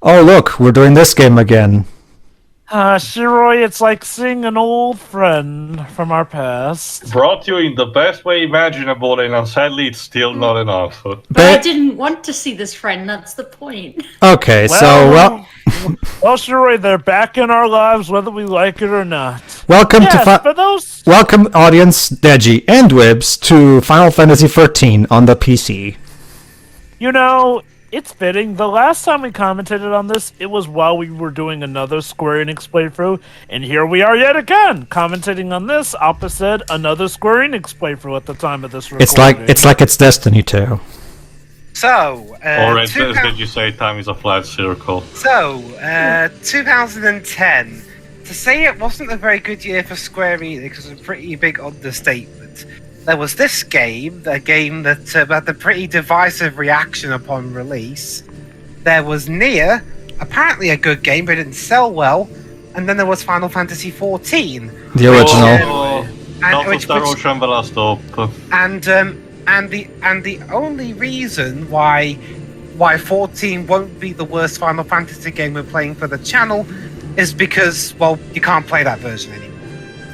Oh, look, we're doing this game again. Shiroi, it's like seeing an old friend from our past. Brought you in the best way imaginable, and sadly, it's still not enough. But I didn't want to see this friend, that's the point. Okay, Well, Shiroi, they're back in our lives whether we like it or not. welcome welcome audience, Deji and Dwibs, to Final Fantasy XIII on the PC. You know, it's fitting. The last time we commentated on this, it was while we were doing another Square-Enix playthrough, and here we are yet again, commentating on this opposite another Square-Enix playthrough at the time of this recording. It's like it's destiny too. So, Or as did you say, time is a flat circle. So, 2010. To say it wasn't a very good year for Square Enix was a pretty big understatement. There was this game, a game that had a pretty divisive reaction upon release. There was Nier, apparently a good game, but it didn't sell well. And then there was Final Fantasy XIV. The original. And the only reason why 14 won't be the worst Final Fantasy game we're playing for the channel is because, well, you can't play that version anymore.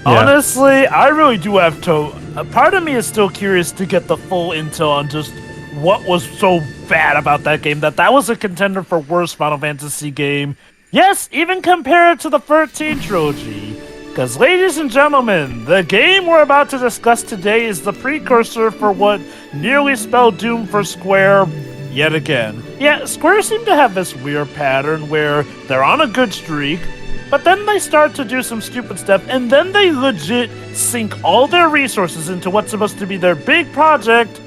Yeah. Honestly, I really do have to. A part of me is still curious to get the full intel on just what was so bad about that game that was a contender for worst Final Fantasy game. Yes, even compared to the 13 trilogy. Because, ladies and gentlemen, the game we're about to discuss today is the precursor for what nearly spelled doom for Square yet again. Yeah, Square seemed to have this weird pattern where they're on a good streak, but then they start to do some stupid stuff, and then they legit sink all their resources into what's supposed to be their big project,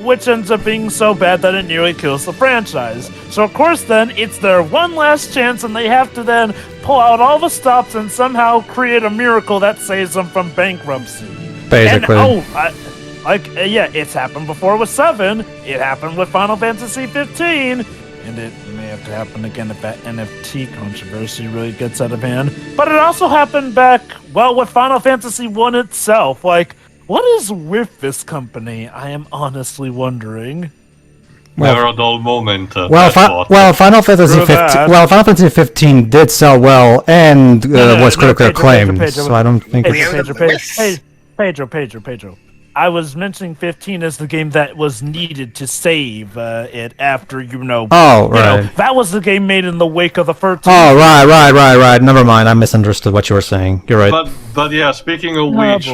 which ends up being so bad that it nearly kills the franchise. So of course then, it's their one last chance, and they have to then pull out all the stops and somehow create a miracle that saves them from bankruptcy. Basically. And, it's happened before with 7, it happened with Final Fantasy 15, and it may have to happen again if that NFT controversy really gets out of hand. But it also happened back, well, with Final Fantasy 1 itself. Like, what is with this company? I am honestly wondering. Never a dull moment. Final Fantasy 15 did sell well and was critically acclaimed. Pedro, so I don't think Pedro. I was mentioning 15 as the game that was needed to save it after, that was the game made in the wake of the 13. Oh, right. Never mind. I misunderstood what you were saying. You're right. But yeah, speaking of which,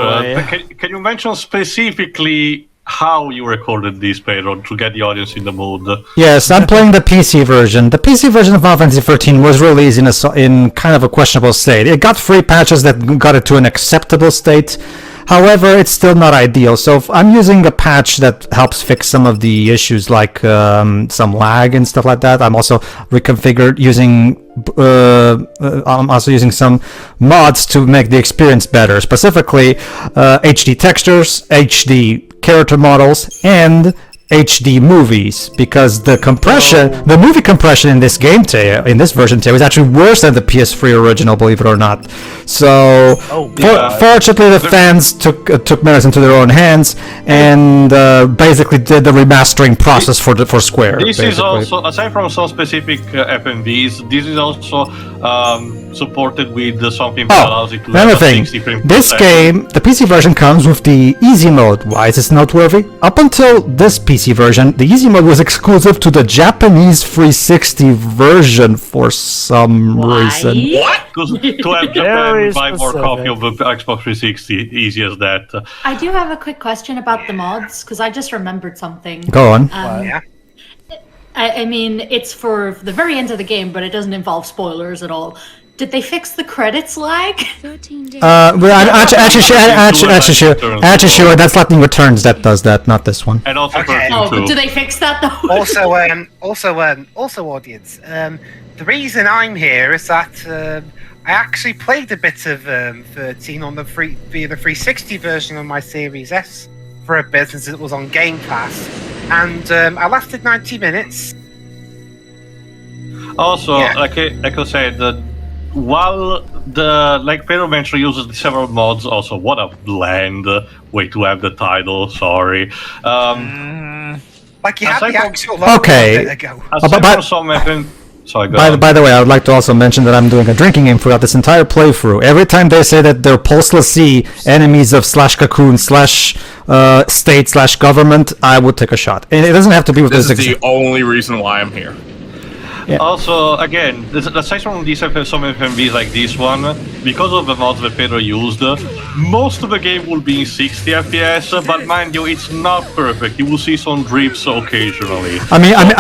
can you mention specifically how you recorded this, Pedro, to get the audience in the mood? Yes, I'm playing the PC version. The PC version of Final Fantasy XIII was released in kind of a questionable state. It got 3 patches that got it to an acceptable state. However, it's still not ideal. So I'm using a patch that helps fix some of the issues, like some lag and stuff like that. I'm also I'm also using some mods to make the experience better. Specifically, HD textures, HD character models, and HD movies, because the movie compression in this game in this version is actually worse than the PS3 original, believe it or not. So fortunately the fans took matters into their own hands and basically did the remastering process for Square. This is also, aside from some specific FMVs, this is also supported with something that allows it to have 60 frames per this second. game, the PC version comes with the easy mode. Why is this noteworthy? Up until this PC version, the easy mode was exclusive to the Japanese 360 version for some reason. What? To have Japan buy more copy of the Xbox 360, easy as that. I do have a quick question about the mods, because I just remembered something. Go on. I mean, it's for the very end of the game, but it doesn't involve spoilers at all. Did they fix the credits lag? 13 days. Actually, sure. That's Lightning Returns that does that, not this one. And also but do they fix that though? Also, audience. The reason I'm here is that I actually played a bit of 13 on via the 360 version of my Series S for a bit, since it was on Game Pass, and I lasted 90 minutes. Also, like I said, while like Pedro mentioned, uses several mods. Also, what a bland way to have the title. Sorry. Like you had the actual okay. ago. Aside from some Sorry, go By on. the way, I would like to also mention that I'm doing a drinking game throughout this entire playthrough. Every time they say that they're pulseless sea enemies of /Cocoon /state /government, I would take a shot. And it doesn't have to be with This this. is the only reason why I'm here. Also, again, the section on these have some FMVs like this one, because of the mods that Pedro used, most of the game will be in 60 FPS, but mind you, it's not perfect. You will see some drips occasionally. I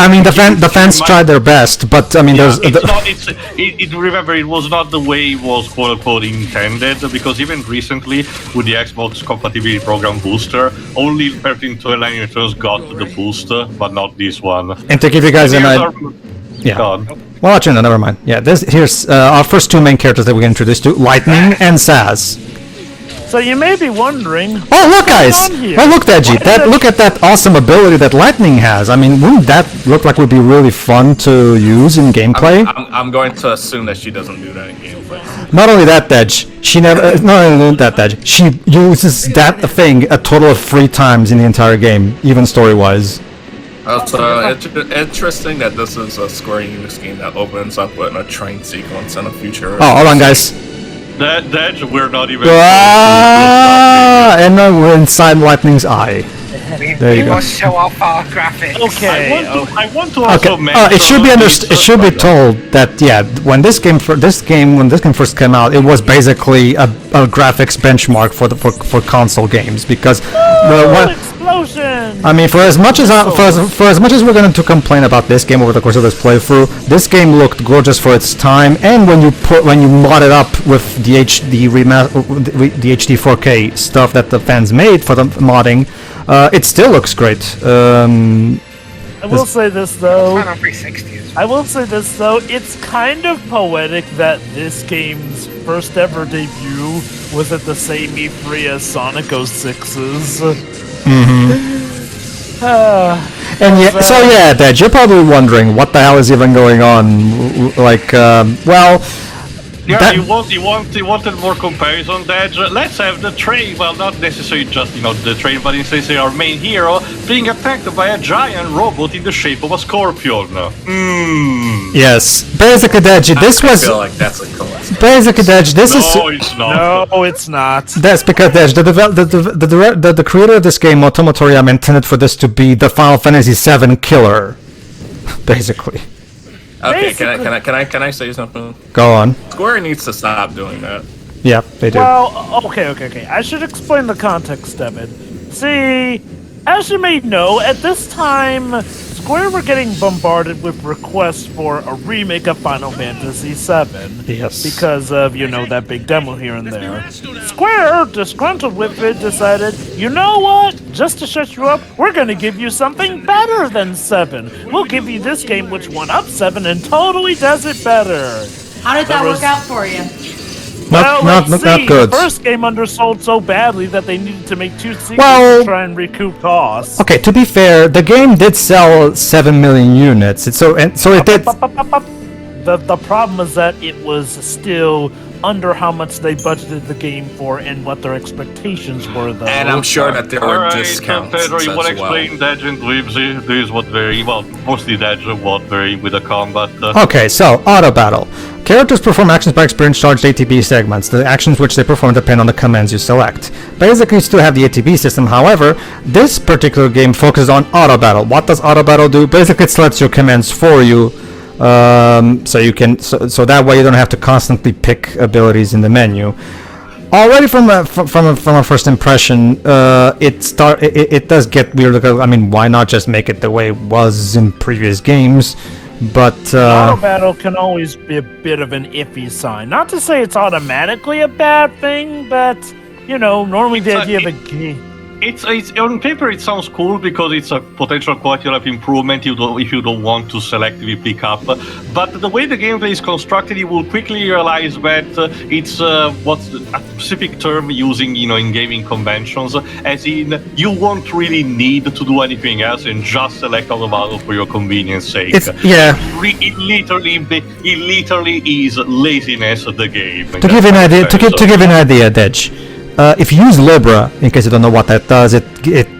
mean, the fans tried their best, but I mean, there's. Remember, it was not the way it was quote unquote intended, because even recently, with the Xbox compatibility program booster, only 1329 returns got the booster, but not this one. And to give you guys an idea. Yeah. God. Well, actually, no, never mind. Yeah, here's our first two main characters that we get introduced to: Lightning and Saz. So you may be wondering. Oh, look, guys! on here? Oh, look, Deji! Look at that awesome ability that Lightning has. I mean, wouldn't that look like would be really fun to use in gameplay? I'm going to assume that she doesn't do that in gameplay. Not only that, Dej, she never. No, that Dej. She uses that thing a total of 3 times in the entire game, even story-wise. Also, interesting that this is a Square-Enix game that opens up with a train sequence in a future. Oh, hold on, guys. That we're not even. And we're inside Lightning's eye. There you We go. must show off our graphics. Okay. I want to also Okay. mention. It should be it should be told that when this game first came out, it was basically a graphics benchmark for console games because Explosion! I mean, for as much as we're going to complain about this game over the course of this playthrough, this game looked gorgeous for its time, and when you mod it up with the HD the HD 4K stuff that the fans made for the modding, it still looks great. I will say this though. Final 360 as well. I will say this though, it's kind of poetic that this game's first ever debut was at the same E3 as Sonic 06's. And yeah, so yeah, Dad, you're probably wondering what the hell is even going on. Like, well, Yeah, that- you wanted more comparison, Dad. Let's have the train. Well, not necessarily just the train, but instead our main hero being attacked by a giant robot in the shape of a scorpion. yes, basically, Dad, this I was feel like that's a coincidence. basically, Dad, this is. No, it's not. No, it's not. That's because the creator of this game, Otomo Toriyama, intended for this to be the Final Fantasy VII killer, basically. Okay, can I say something? Go on. Square needs to stop doing that. Yeah, they do. Well, okay. I should explain the context of it. See, as you may know, at this time, Square were getting bombarded with requests for a remake of Final Fantasy VII. Yes. Because of, that big demo here and there. Square, disgruntled with it, decided, you know what? Just to shut you up, we're gonna give you something better than 7. We'll give you this game which one up 7 and totally does it better. How did that work out for you? Not good. The first game undersold so badly that they needed to make 2 sequels Well- to try and recoup costs. Okay, to be fair, the game did sell 7 million units. It did. The problem is that it was still under how much they budgeted the game for and what their expectations were, though. And I'm sure that there were Alright, discounts Pedro, you as want to well. explain Dad and Dwibs? This is what very mostly Dad what very with the combat. Okay, so auto battle. Characters perform actions by experience charged ATB segments. The actions which they perform depend on the commands you select. Basically, you still have the ATB system. However, this particular game focuses on auto battle. What does auto battle do? Basically, it selects your commands for you. So you can so that way you don't have to constantly pick abilities in the menu. Already from a first impression, it does get weird. I mean, why not just make it the way it was in previous games? But Auto battle can always be a bit of an iffy sign. Not to say it's automatically a bad thing, but normally the idea of a game. It's on paper it sounds cool because it's a potential quality of improvement if you don't want to selectively pick up. But the way the gameplay is constructed, you will quickly realize that it's what's a specific term using in gaming conventions, as in you won't really need to do anything else and just select auto battle for your convenience sake. It literally is laziness of the game. to give you an idea, Dej. If you use Libra, in case you don't know what that does, it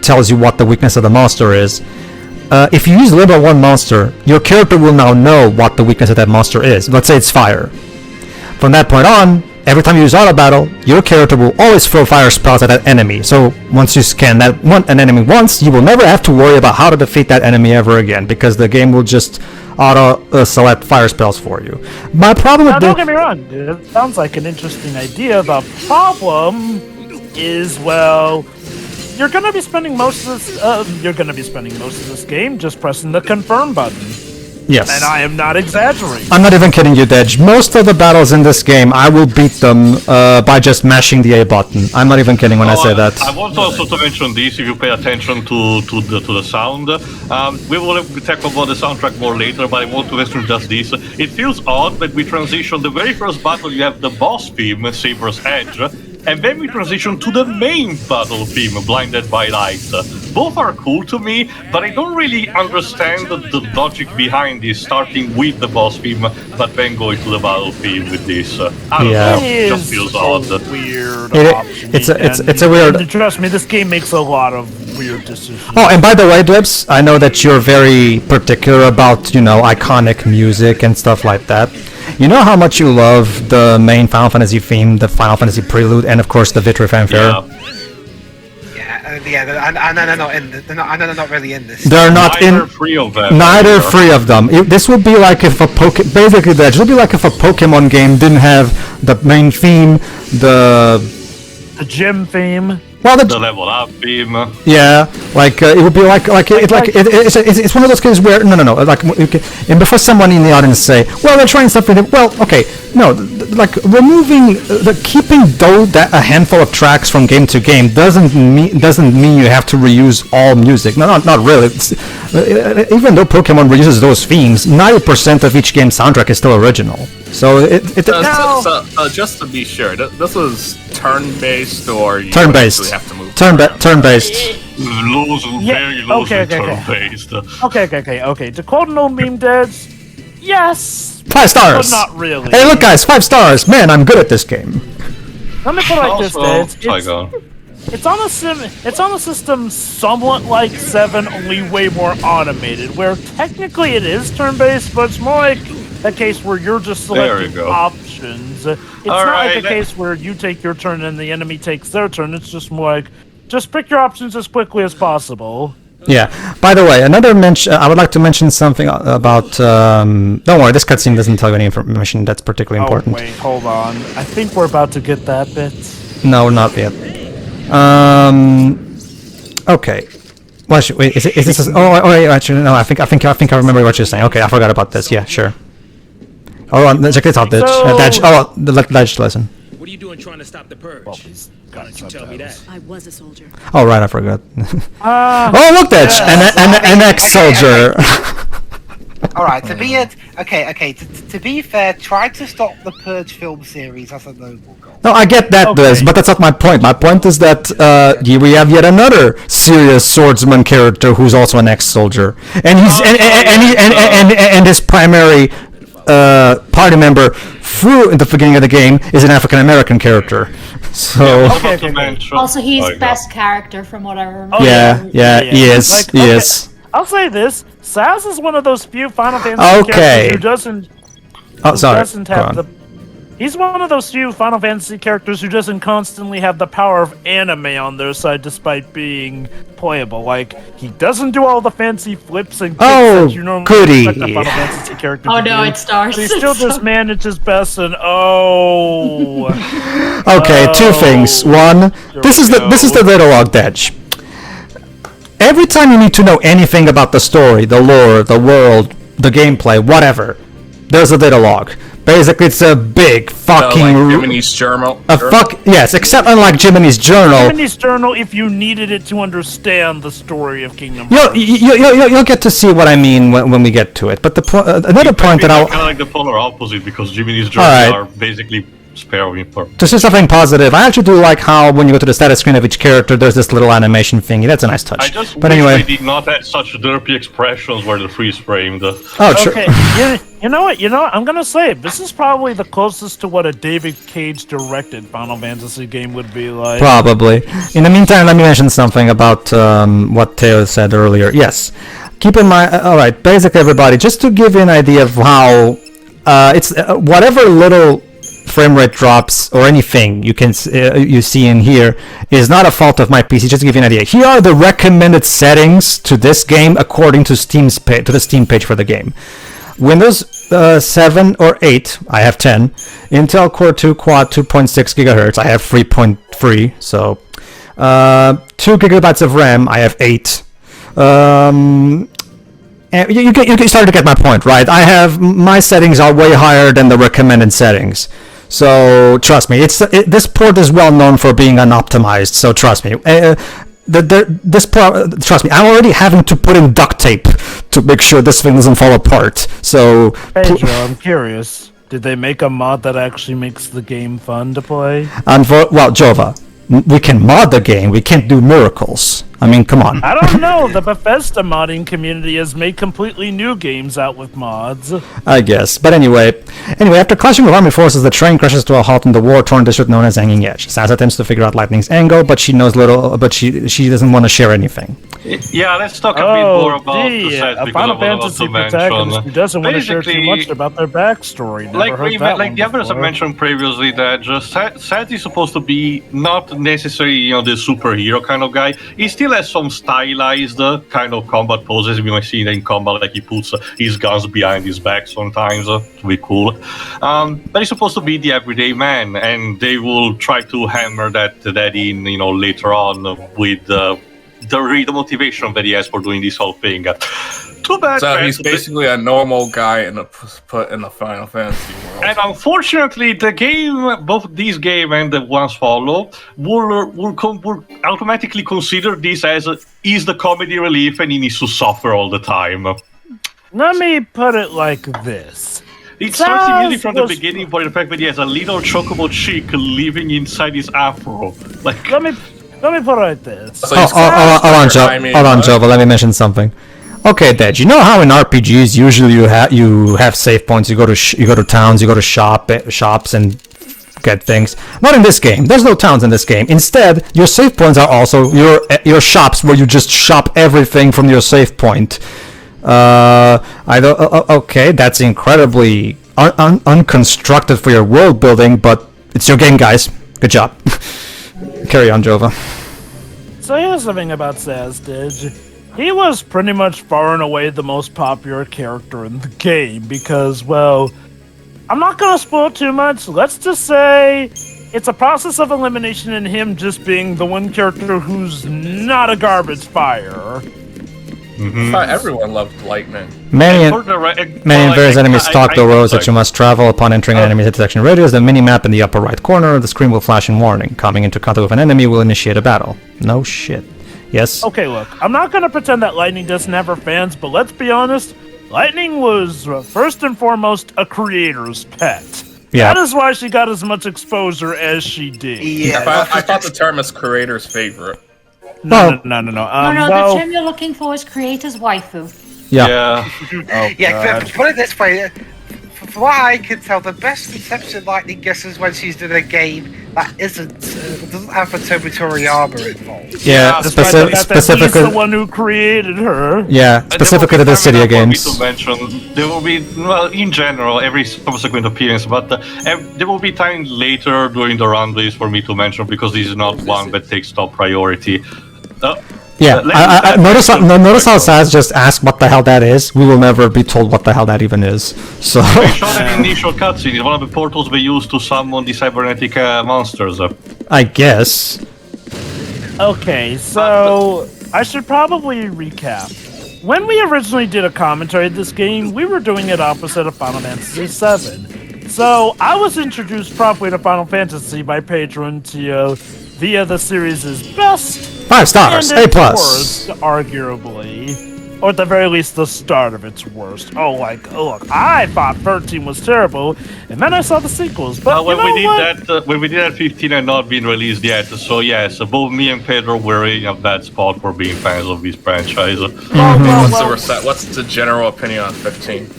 tells you what the weakness of the monster is. if you use level 1 monster, your character will now know what the weakness of that monster is. Let's say it's fire. From that point on, every time you use auto battle, your character will always throw fire spells at that enemy. So once you scan an enemy once, you will never have to worry about how to defeat that enemy ever again, because the game will just auto select fire spells for you. My problem Now, with don't get me wrong. It sounds like an interesting idea. The problem is, well, you're gonna be spending most of this game just pressing the confirm button. yes. And I am not exaggerating. I'm not even kidding you, Dej. Most of the battles in this game, I will beat them by just mashing the A button. I'm not even kidding when I say that. I want also to mention this, if you pay attention to the sound. We will talk about the soundtrack more later, but I want to mention just this. It feels odd that we transition the very first battle, you have the boss theme, Saber's Edge, and then we transition to the main battle theme, Blinded by Light. Both are cool to me, but I don't really understand the logic behind this, starting with the boss theme, but then going to the battle theme with this. I don't know, it just feels odd. Weird option. It's a weird... And trust me, this game makes a lot of weird decisions. Oh, and by the way, Dwibs, I know that you're very particular about, iconic music and stuff like that. You know how much you love the main Final Fantasy theme, the Final Fantasy Prelude, and of course the Victory Fanfare? And they're not really in this. They're not Neither in... three of them. Neither three of them. This would be like if basically that would be like if a Pokemon game didn't have the main theme, the gym theme. well, The level up theme. yeah, it would be it's one of those cases where no, like and before someone in the audience say, well, they're trying something. Well, okay, no, removing keeping a handful of tracks from game to game doesn't mean you have to reuse all music. No, not really. Even though Pokemon reuses those themes, 90% of each game's soundtrack is still original. So just to be sure, this was turn-based, or you turn-based. actually have to move Turn-based. Very loosely turn-based. Okay. To quote an old meme, Deds, yes, 5 stars. but not really. Hey, look, guys, 5 stars. Man, I'm good at this game. Let me put it like this, Deds. Saigon. It's on a system somewhat like 7, only way more automated, where technically it is turn-based, but it's more like a case where you're just selecting options. It's not like a case where you take your turn and the enemy takes their turn. It's just more like, just pick your options as quickly as possible. Yeah. By the way, another mention. I would like to mention something about. Don't worry, this cutscene doesn't tell you any information that's particularly important. Oh, wait, hold on. I think we're about to get that bit. No, not yet. Okay. Wait, is this? Wait, actually, no. I think I remember what you're saying. Okay, I forgot about this. Yeah, sure. Oh, check this out, Dej. Dej, listen. What are you doing trying to stop the purge? Well, please, Why don't you tell me that? I was a soldier. Oh, right, I forgot. Oh, look, Dej, an ex-soldier. All right, to be fair, try to stop the Purge film series as a noble goal. No, I get that, Liz, but that's not my point. My point is that we have yet another serious swordsman character who's also an ex-soldier, and he's and his primary party member through the beginning of the game is an African American character. So Also, he's best character from what I remember. He is. I'll say this: Saz is one of those few Final Fantasy characters who doesn't. He's one of those few Final Fantasy characters who doesn't constantly have the power of anime on their side, despite being playable. Like, he doesn't do all the fancy flips and kicks that you normally expect a Final Fantasy character to do. No, it's stars. He still just manages best, and Okay, two things. One, this is the little log, Dej. Every time you need to know anything about the story, the lore, the world, the gameplay, whatever, there's a little log. Basically, it's a big fucking... like Jiminy's journal? Yes, except unlike Jiminy's journal. Jiminy's journal, if you needed it to understand the story of Kingdom Hearts. You'll get to see what I mean when we get to it. But another point that I'll... kind of like the polar opposite, because Jiminy's journal are basically... To say something positive, I actually do like how when you go to the status screen of each character, there's this little animation thingy. That's a nice touch. I just wish they did not have such derpy expressions where the freeze framed. Oh, true. Okay, you know what? I'm gonna say this is probably the closest to what a David Cage directed Final Fantasy game would be like. Probably. In the meantime, let me mention something about what Teo said earlier. Yes. keep in mind. All right, basically, everybody, just to give you an idea of how it's whatever little frame rate drops or anything you see in here is not a fault of my PC. Just to give you an idea, here are the recommended settings to this game according to the Steam page for the game. Windows 7 or 8, I have 10. Intel Core 2 Quad 2.6 gigahertz, I have 3.3. So 2 gigabytes of RAM, I have 8. And you start to get my point, right? My settings are way higher than the recommended settings. So trust me, this port is well known for being unoptimized. So trust me, trust me, I'm already having to put in duct tape to make sure this thing doesn't fall apart. So Pedro, I'm curious. Did they make a mod that actually makes the game fun to play? Well, Jova, we can mod the game. We can't do miracles. I mean, come on. I don't know. The Bethesda modding community has made completely new games out with mods. I guess. But anyway, after clashing with army forces, the train crashes to a halt in the war-torn district known as Hanging Edge. Sans attempts to figure out Lightning's angle, but she knows little. But she doesn't want to share anything. Yeah, let's talk a bit more about the set a because Final of what I want Fantasy to mention. protagonist who doesn't want to share too Basically, much about their backstory. Never heard that like one the others I before. mentioned previously, that Seth is supposed to be not necessarily the superhero kind of guy. He still has some stylized kind of combat poses. You might see in combat, like he puts his guns behind his back sometimes to be cool. But he's supposed to be the everyday man, and they will try to hammer that in later on with the motivation that he has for doing this whole thing. Too bad. So he's basically a normal guy put in the Final Fantasy world. And unfortunately, both this game and the ones follow, will automatically consider this as is the comedy relief, and he needs to suffer all the time. Let me put it like this. It starts immediately from the beginning by the fact that he has a little chocobo chick living inside his afro. Like, Let me put it like this. So Hold on, Jova. Let me mention something. Okay, Dej, you know how in RPGs usually you have save points. You go to towns, you go to shops and get things. Not in this game. There's no towns in this game. Instead, your save points are also your shops where you just shop everything from your save point. Okay, that's incredibly unconstructed for your world building, but it's your game, guys. Good job. Carry on, Jova. So here's the thing about Sazdij. He was pretty much far and away the most popular character in the game because, well, I'm not gonna spoil too much. Let's just say it's a process of elimination in him just being the one character who's not a garbage fire. I thought everyone loved Lightning. Many and various enemies stalk the roads that you must travel. Upon entering an enemy's intersection radius, the mini-map in the upper right corner, the screen will flash in warning. Coming into contact with an enemy will initiate a battle. No shit. Yes? Okay, look, I'm not gonna pretend that Lightning doesn't have her fans, but let's be honest, Lightning was first and foremost a creator's pet. Yeah. That is why she got as much exposure as she did. Yeah, I thought the term is creator's favorite. No. No, the term you're looking for is creator's waifu. Yeah. But put it this way, from what I can tell, the best reception Lightning gets is when she's in a game that doesn't have a Toriyama involved. Yeah, Despite the fact that specifically. he's the one who created her. Yeah, specifically to the Cydia games. To mention, there will be, well, in general, every subsequent appearance, but there will be time later during the runways for me to mention because this is not one that takes top priority. Yeah, notice how Saz just asked what the hell that is. We will never be told what the hell that even is. So. They showed an initial cutscene. It's one of the portals we use to summon the cybernetic monsters. I guess. Okay, so I should probably recap. When we originally did a commentary of this game, we were doing it opposite of Final Fantasy VII. So I was introduced properly to Final Fantasy by Pedro and Tio via the series' best 5 stars, and A+. its worst, arguably. Or at the very least, the start of its worst. Look, I thought 13 was terrible, and then I saw the sequels. But when we did that, 15 had not been released yet. So yes, both me and Pedro were in a bad spot for being fans of this franchise. What's the general opinion on 15?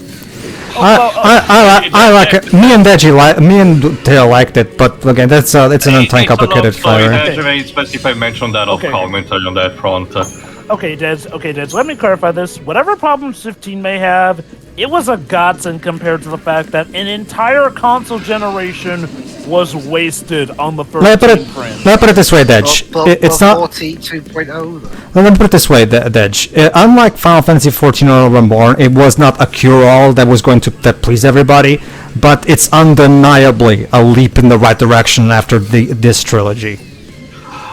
I like it. Me and Dale liked it, but again, it's an uncomplicated fire. It's if I mentioned that off commentary on that front. Okay, Des, let me clarify this. Whatever problems 15 may have, it was a godsend compared to the fact that an entire console generation was wasted on the 13 print. Let me put it this way, Dej. It's not... 40 2.0 though. Let me put it this way, Dej. Unlike Final Fantasy XIV or Reborn, it was not a cure-all that was going to please everybody, but it's undeniably a leap in the right direction after this trilogy.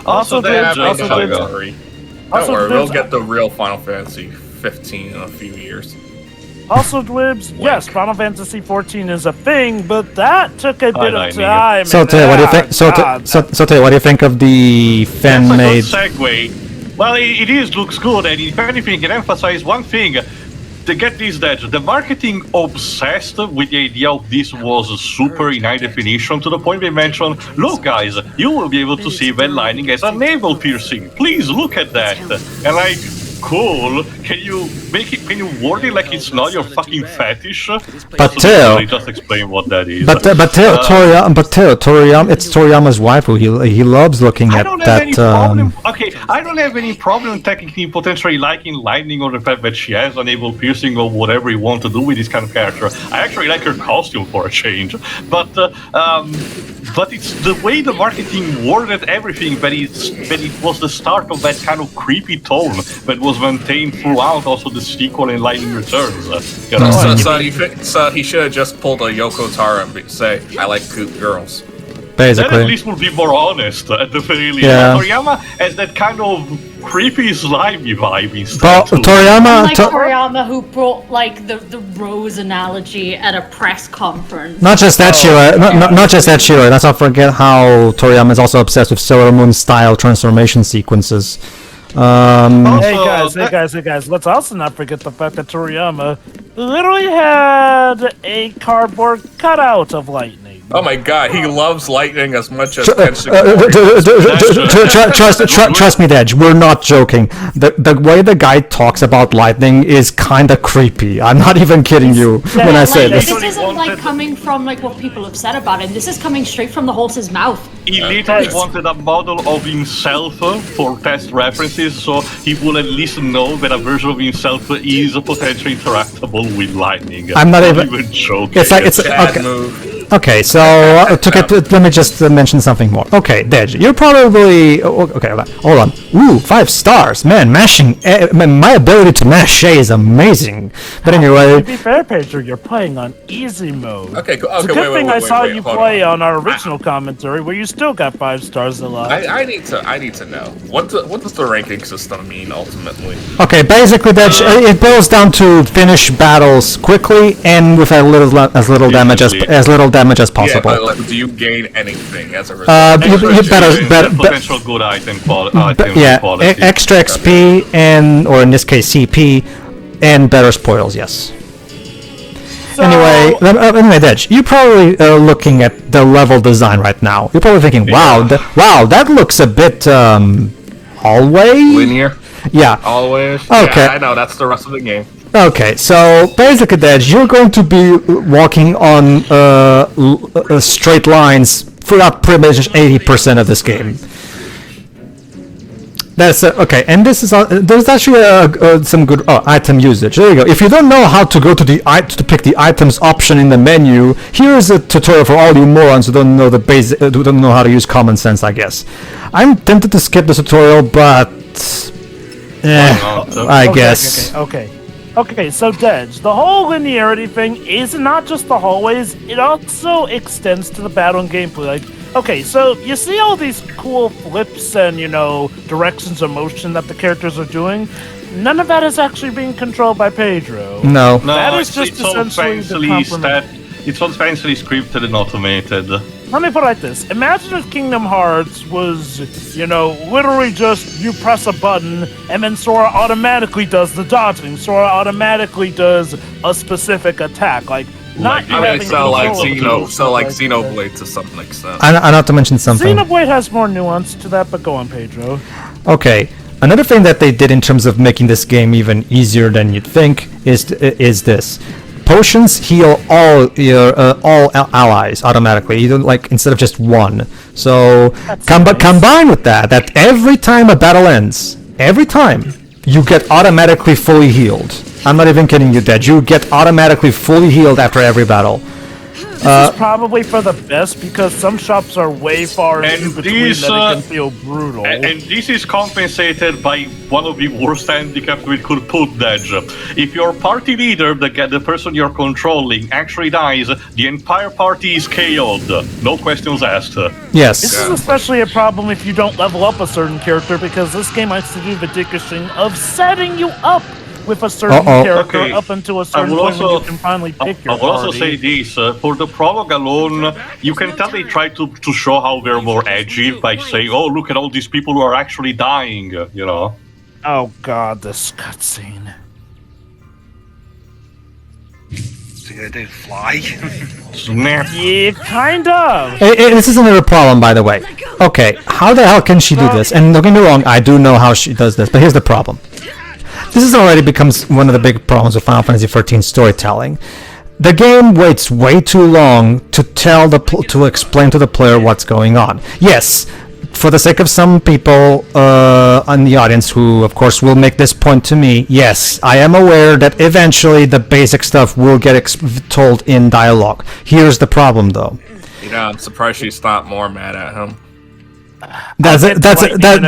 Also, Don't Dwibs, worry, we'll get the real Final Fantasy 15 in a few years. Also, Dwibs, yes, Final Fantasy XIV is a thing, but that took a bit of time. So, Tay, what do you think? So, Tay, what do you think of the fan-made? That's a good segue. Well, it looks good, and if anything, can emphasize one thing. To get this, Dej, the marketing obsessed with the idea of this was super in high definition to the point they mentioned, look guys, you will be able to see when lightning has a navel piercing. Please look at that. And like, cool. Can you word it like it's not your fucking fetish? But so just explain what that is. But Toriyama, it's Toriyama's wife who he loves looking at that. I don't have any problem technically potentially liking lightning or the fact that she has a navel piercing or whatever you want to do with this kind of character. I actually like her costume for a change, but it's the way the marketing worded everything that it was the start of that kind of creepy tone that was maintained throughout also the sequel and Lightning Returns. So he should have just pulled a Yoko Taro and say, I like cute girls. Basically. That at least would be more honest at the very least. Yeah. Toriyama has that kind of creepy slimy vibe instead. But Toriyama who brought like the rose analogy at a press conference. Not just that, Sheila. Not just that, Sheila. Let's not forget how Toriyama is also obsessed with Sailor Moon style transformation sequences. Hey guys, let's also not forget the fact that Toriyama literally had a cardboard cutout of lightning. Oh my god, he loves lightning as much as Trust me, Dej, we're not joking. The way the guy talks about lightning is kinda creepy. I'm not even kidding you when I say this. This isn't like coming from like what people have said about him. This is coming straight from the horse's mouth. He literally wanted a model of himself for test references, so he will at least know that a version of himself is potentially interactable with lightning. I'm not even joking. It's okay. Okay, so let me just mention something more. Okay, Dej, you're probably okay. Hold on. Ooh, 5 stars, man. Mashing. My ability to mash is amazing. But anyway, To be fair, Pedro, you're playing on easy mode. Okay, cool. It's a good thing I saw you play on our original commentary, where you still got 5 stars alive. I need to know what does the ranking system mean ultimately? okay, basically, Dej, it boils down to finish battles quickly and with as little damage as possible. Yeah, but do you gain anything as a result? You better potential good item quality. extra XP and, or in this case, CP, and better spoils. Yes. So, Anyway, Dej, you're probably looking at the level design right now. You're probably thinking, wow, that looks a bit hallway. Linear. Yeah. Always. Okay. Yeah, I know that's the rest of the game. Okay, so basically, Dej, you're going to be walking on straight lines throughout pretty much 80% of this game. That's okay, and this is there's actually some good item usage. There you go. If you don't know how to go to to pick the items option in the menu, here is a tutorial for all you morons who don't know who don't know how to use common sense. I guess I'm tempted to skip this tutorial, but I guess. Okay, so Dej, the whole linearity thing is not just the hallways, it also extends to the battle and gameplay. Like, okay, so you see all these cool flips and, directions of motion that the characters are doing? None of that is actually being controlled by Pedro. No. That is just essentially the complement. It's all fancily scripted and automated. Let me put it like this. Imagine if Kingdom Hearts was, literally just you press a button and then Sora automatically does the dodging. Sora automatically does a specific attack. Like, not Xenoblade to some extent. I not to mention something. Xenoblade has more nuance to that, but go on, Pedro. Okay. Another thing that they did in terms of making this game even easier than you'd think is this. Potions heal all your all allies automatically. You don't instead of just one. So combine with that every time a battle ends, every time you get automatically fully healed. I'm not even kidding you, Dej. You get automatically fully healed after every battle. This is probably for the best because some shops are way far in And between these, that it can feel brutal. And this is compensated by one of the worst handicaps we could put, Dej. If your party leader, the person you're controlling, actually dies, the entire party is KO'd. No questions asked. Yes. This is especially a problem if you don't level up a certain character because this game likes to do the dickish of setting you up with a certain character Okay. up until a certain point when you can finally pick your I will also party. say this, for the prologue alone, you can tell they try to show how they're more edgy by saying, oh, look at all these people who are actually dying, you know? Oh god, this cutscene. What's he gonna do? Fly? Snap. Yeah, kind of. This is another problem, by the way. Okay, how the hell can she do this? And don't get me wrong, I do know how she does this, but here's the problem. This has already becomes one of the big problems with Final Fantasy XIII storytelling. The game waits way too long to to explain to the player what's going on. Yes, for the sake of some people in the audience who, of course, will make this point to me, yes, I am aware that eventually the basic stuff will get told in dialogue. Here's the problem, though. You know, I'm surprised she's not more mad at him. That's it. That's it. Don't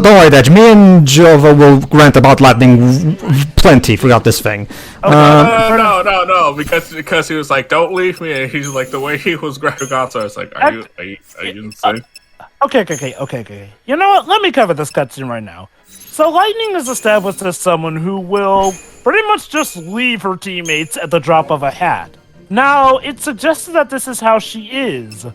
worry, Dej. Me and Jova will rant about lightning plenty throughout this thing. No, because he was like, "Don't leave me." And he's like, the way he was grabbing onto her, it's like, "Are you insane?" Okay. You know what? Let me cover this cutscene right now. So Lightning is established as someone who will pretty much just leave her teammates at the drop of a hat. Now, it's suggested that this is how she is.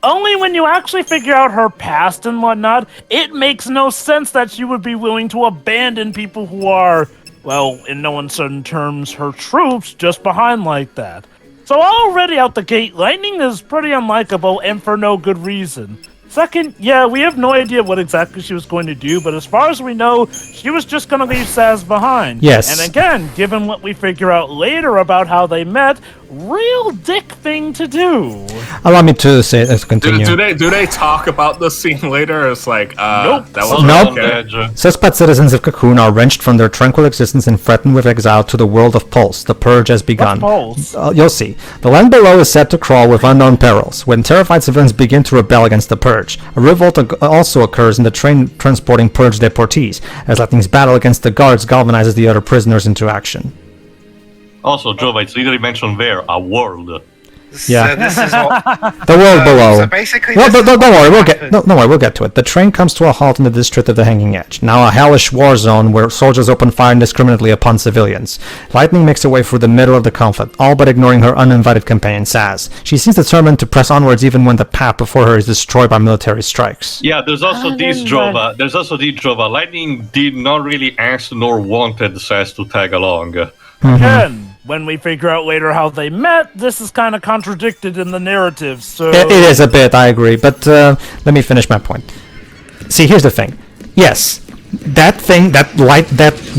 Only when you actually figure out her past and whatnot, it makes no sense that she would be willing to abandon people who are, well, in no uncertain terms, her troops just behind like that. So already out the gate, Lightning is pretty unlikable and for no good reason. Second, yeah, we have no idea what exactly she was going to do, but as far as we know, she was just going to leave Saz behind. Yes. And again, given what we figure out later about how they met, real dick thing to do. Allow me to say, let's continue. Do they talk about the scene later? It's like, Nope. that was Nope. okay. Suspect citizens of Cocoon are wrenched from their tranquil existence and threatened with exile to the world of Pulse. The purge has begun. Pulse? You'll see. The land below is set to crawl with unknown perils. When terrified civilians begin to rebel against the purge, a revolt also occurs in the train transporting purge deportees, as Lightning's battle against the guards galvanizes the other prisoners into action. Also, Jova, it's literally mentioned there, a world. Yeah. So this is what. The world below. So basically, Well, this don't is what worry, happened. don't worry, we'll get to it. The train comes to a halt in the district of the Hanging Edge, now a hellish war zone where soldiers open fire indiscriminately upon civilians. Lightning makes her way through the middle of the conflict, all but ignoring her uninvited companion Saz. She seems determined to press onwards even when the path before her is destroyed by military strikes. Yeah, there's also this Jova. Lightning did not really ask nor wanted Saz to tag along. Again, when we figure out later how they met, this is kind of contradicted in the narrative, so... It is a bit, I agree, but let me finish my point. See, here's the thing. Yes, that thing, that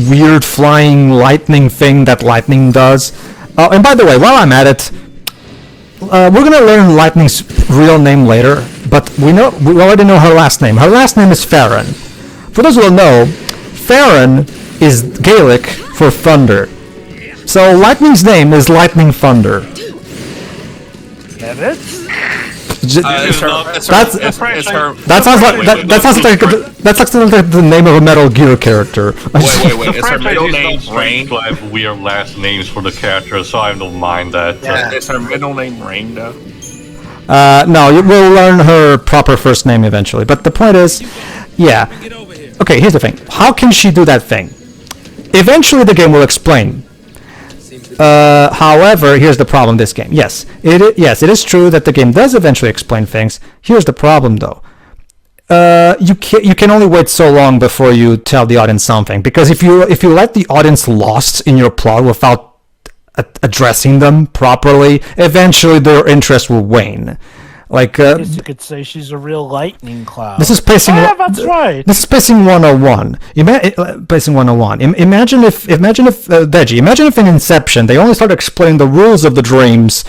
weird flying lightning thing that Lightning does. Oh, and by the way, while I'm at it, we're gonna learn Lightning's real name later, but we already know her last name. Her last name is Farron. For those who don't know, Farron is Gaelic for thunder. So Lightning's name is Lightning Thunder. Get it? That sounds like the name of a Metal Gear character. Wait. The Is her middle franchise name is not strange Rain? to have weird last names for the characters, so I don't mind that. Yeah. Is her middle name Rain, though? No, we'll learn her proper first name eventually. But the point is, yeah. Okay, here's the thing. How can she do that thing? Eventually the game will explain. However, here's the problem this game. Yes, it is true that the game does eventually explain things. Here's the problem, though. You can only wait so long before you tell the audience something, because if you let the audience lost in your plot without addressing them properly, eventually their interest will wane. Like, I guess you could say she's a real lightning cloud. this is pacing. Yeah, that's right. This is pacing 101. Pacing 101. Imagine if Deji, imagine if in Inception they only started explaining the rules of the dreams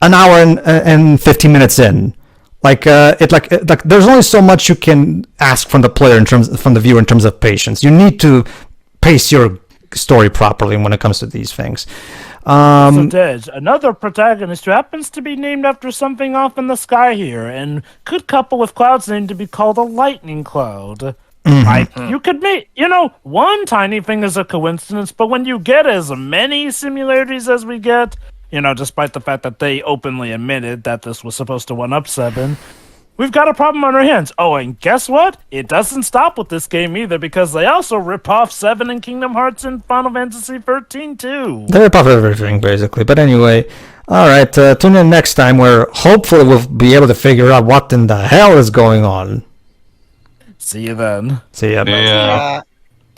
an hour and 15 minutes in, There's only so much you can ask from the player from the viewer in terms of patience. You need to pace your story properly when it comes to these things. So Dej, another protagonist who happens to be named after something off in the sky here, and could couple with Cloud's name to be called a lightning cloud. You could make, one tiny thing is a coincidence, but when you get as many similarities as we get, despite the fact that they openly admitted that this was supposed to one-up 7, we've got a problem on our hands. Oh, and guess what? It doesn't stop with this game either, because they also rip off 7 in Kingdom Hearts and Final Fantasy 13 too. They rip off everything, basically. But anyway, alright, tune in next time where hopefully we'll be able to figure out what in the hell is going on. See you then. See ya. Yeah.